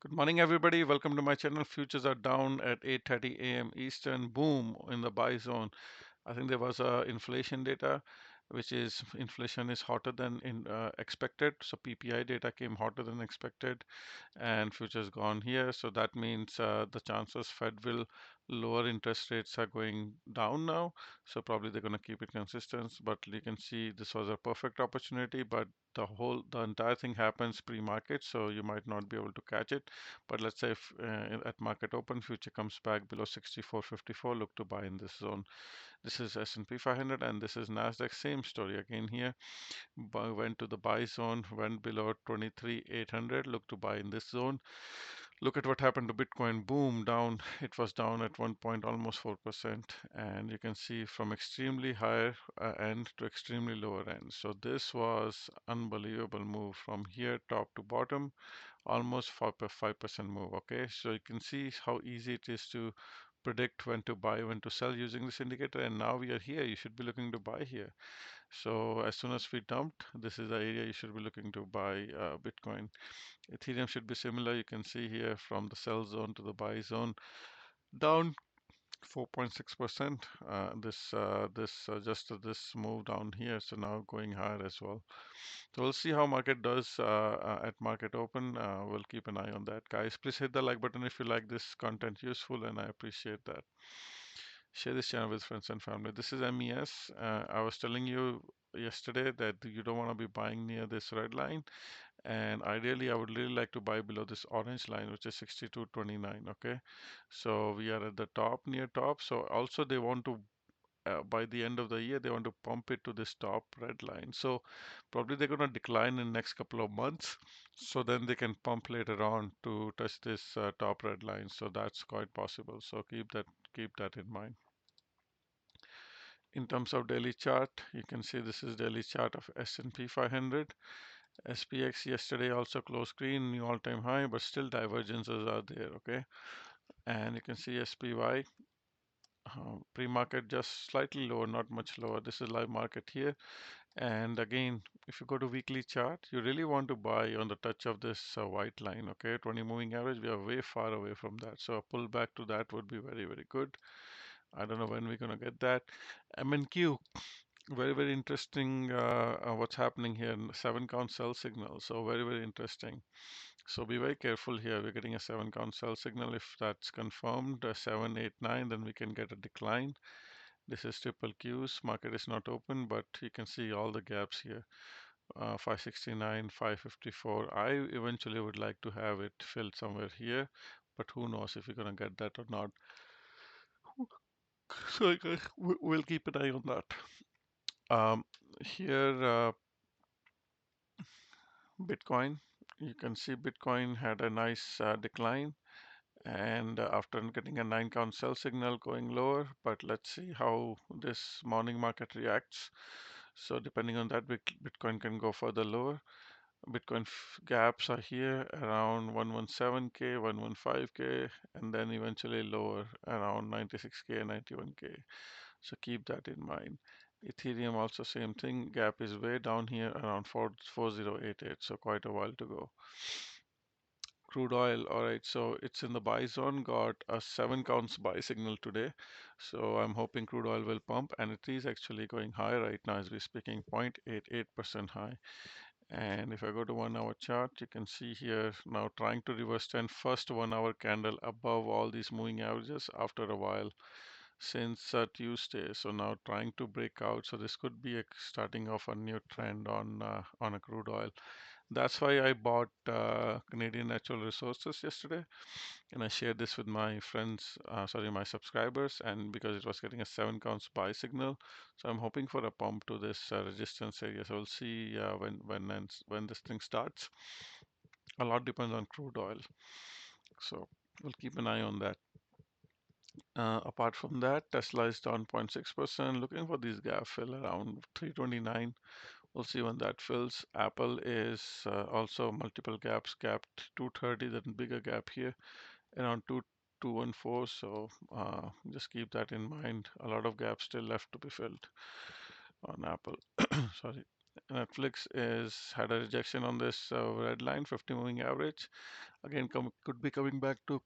Good morning, everybody. Welcome to my channel. Futures are down at 8:30 a.m. Eastern. Boom in the buy zone. I think there was inflation data, which is inflation is hotter than expected. So PPI data came hotter than expected, and futures gone here. So that means the chances Fed will lower interest rates are going down now. So probably they're going to keep it consistent. But you can see this was a perfect opportunity, but the entire thing happens pre-market, so you might not be able to catch it. But let's say if at market open future comes back below 64.54, look to buy in this zone. This is S&P 500 and this is Nasdaq. Same story again here. Went to the buy zone, went below 23,800. Look to buy in this zone. Look at what happened to Bitcoin. Boom, down. It was down at one point almost 4%, and you can see from extremely higher end to extremely lower end. So this was unbelievable move from here top to bottom, almost 5% move. Okay, so you can see how easy it is to predict when to buy, when to sell using this indicator. And now we are here. You should be looking to buy here. So as soon as we dumped, this is the area you should be looking to buy Bitcoin. Ethereum should be similar. You can see here from the sell zone to the buy zone, down 4.6%. This move down here, so now going higher as well. So we'll see how market does at market open. We'll keep an eye on that, guys. Please hit the like button if you like this content useful, and I appreciate that. Share this channel with friends and family. This is MES. I was telling you yesterday that you don't want to be buying near this red line, and ideally I would really like to buy below this orange line, which is 62.29. Okay, so we are at the top, near top. So also they want to by the end of the year they want to pump it to this top red line, so probably they're going to decline in next couple of months, so then they can pump later on to touch this top red line. So that's quite possible, so keep that in mind. In terms of daily chart, you can see this is daily chart of S&P 500. SPX yesterday also closed green, new all-time high, but still divergences are there. Okay, and you can see SPY pre-market just slightly lower, not much lower. This is live market here. And again, if you go to weekly chart, you really want to buy on the touch of this white line. Okay, 20 moving average, we are way far away from that, so a pullback to that would be very, very good. I don't know when we're going to get that. MNQ, very, very interesting what's happening here. 7 count sell signal, so very, very interesting. So be very careful here. We're getting a 7 count sell signal. If that's confirmed, 7, 8, 9, then we can get a decline. This is triple Qs. Market is not open, but you can see all the gaps here. 569, 554. I eventually would like to have it filled somewhere here, but who knows if you're going to get that or not. So we'll keep an eye on that. Here, Bitcoin. You can see Bitcoin had a nice decline, and after getting a 9 count sell signal going lower, but let's see how this morning market reacts. So depending on that, Bitcoin can go further lower. Bitcoin gaps are here around 117K, 115K, and then eventually lower around 96K and 91K. So keep that in mind. Ethereum also same thing. Gap is way down here around 4088, so quite a while to go. Crude oil, all right, so it's in the buy zone, got a 7 counts buy signal today. So I'm hoping crude oil will pump, and it is actually going high right now as we're speaking, 0.88% high. And if I go to 1 hour chart, you can see here now trying to reverse trend, first 1 hour candle above all these moving averages after a while since Tuesday. So now trying to break out. So this could be a starting of a new trend on a crude oil. That's why I bought Canadian Natural Resources yesterday, and I shared this with my friends, sorry, my subscribers, and because it was getting a 7 counts buy signal, so I'm hoping for a pump to this resistance area. So we'll see when this thing starts. A lot depends on crude oil, so we'll keep an eye on that. Apart from that, Tesla is down 0.6%, looking for these gap fill around 329. We'll see when that fills. Apple is also multiple gaps, gapped 230, then bigger gap here around 2214. So just keep that in mind. A lot of gaps still left to be filled on Apple. Sorry. Netflix is had a rejection on this red line, 50 moving average. Again, could be coming back to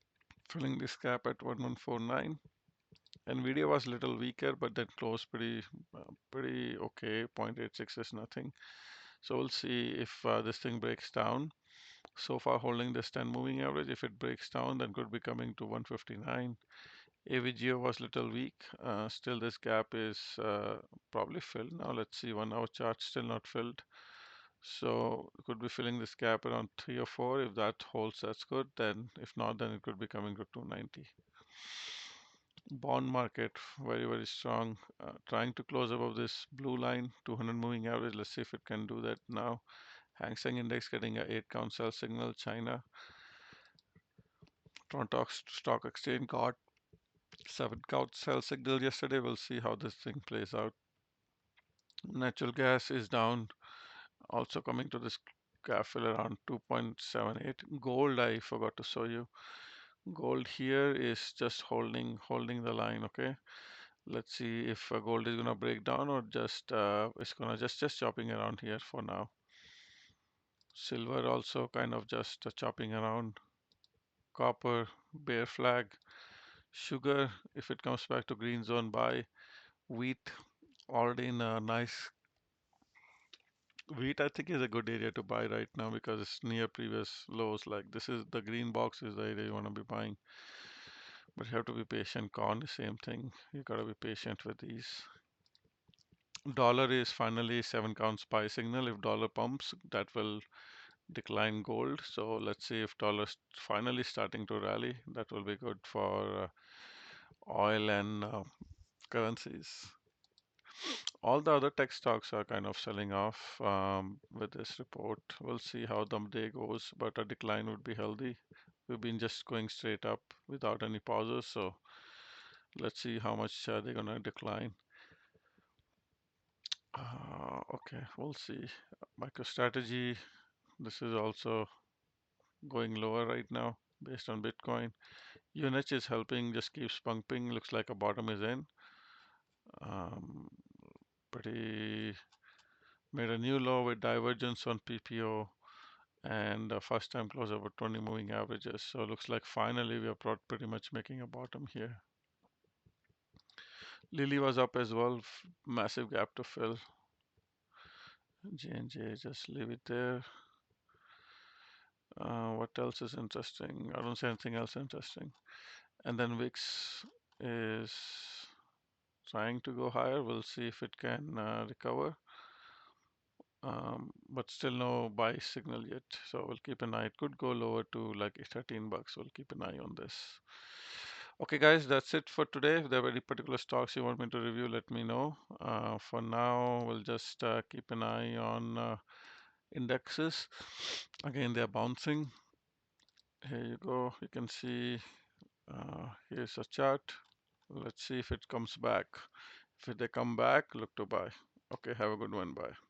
filling this gap at 1149. Nvidia was a little weaker, but then closed pretty okay. 0.86 is nothing. So we'll see if this thing breaks down. So far holding this 10 moving average. If it breaks down, then could be coming to 159. avgo was little weak. Still this gap is probably filled. Now let's see, 1 hour chart still not filled. So it could be filling this gap around 3 or 4. If that holds, that's good. Then if not, then it could be coming to 290. Bond market very strong, trying to close above this blue line, 200 moving average. Let's see if it can do that now. Hang Seng Index getting a 8 count sell signal. China Toronto Stock Exchange got 7 count sell signal yesterday. We'll see how this thing plays out. Natural gas is down, also coming to this gap fill around 2.78. Gold, I forgot to show you. Gold here is just holding the line. Okay, let's see if gold is gonna break down or just it's gonna just chopping around here for now. Silver also kind of just chopping around. Copper bear flag. Sugar, if it comes back to green zone, buy. Wheat already in a nice. Wheat I think is a good area to buy right now because it's near previous lows. Like this is the green box is the area you want to be buying, but you have to be patient. Corn, the same thing. You gotta be patient with these. Dollar is finally 7 count SPY signal. If dollar pumps, that will decline gold. So let's see if dollar's finally starting to rally. That will be good for oil and currencies. All the other tech stocks are kind of selling off with this report. We'll see how the day goes, but a decline would be healthy. We've been just going straight up without any pauses, so let's see how much they're gonna decline. Okay, we'll see. MicroStrategy, this is also going lower right now based on Bitcoin. UNH is helping, just keeps pumping. Looks like a bottom is in. Um, pretty made a new low with divergence on PPO and first time close over 20 moving averages. So it looks like finally we are pretty much making a bottom here. Lily was up as well, massive gap to fill. J&J, just leave it there. What else is interesting? I don't see anything else interesting. And then VIX is trying to go higher. We'll see if it can recover. But still no buy signal yet. So we'll keep an eye. It could go lower to like $13. We'll keep an eye on this. Okay, guys, that's it for today. If there are any particular stocks you want me to review, let me know. For now, we'll just keep an eye on indexes. Again, they're bouncing. Here you go. You can see here's a chart. Let's see if it comes back. If they come back, look to buy. Okay, have a good one. Bye.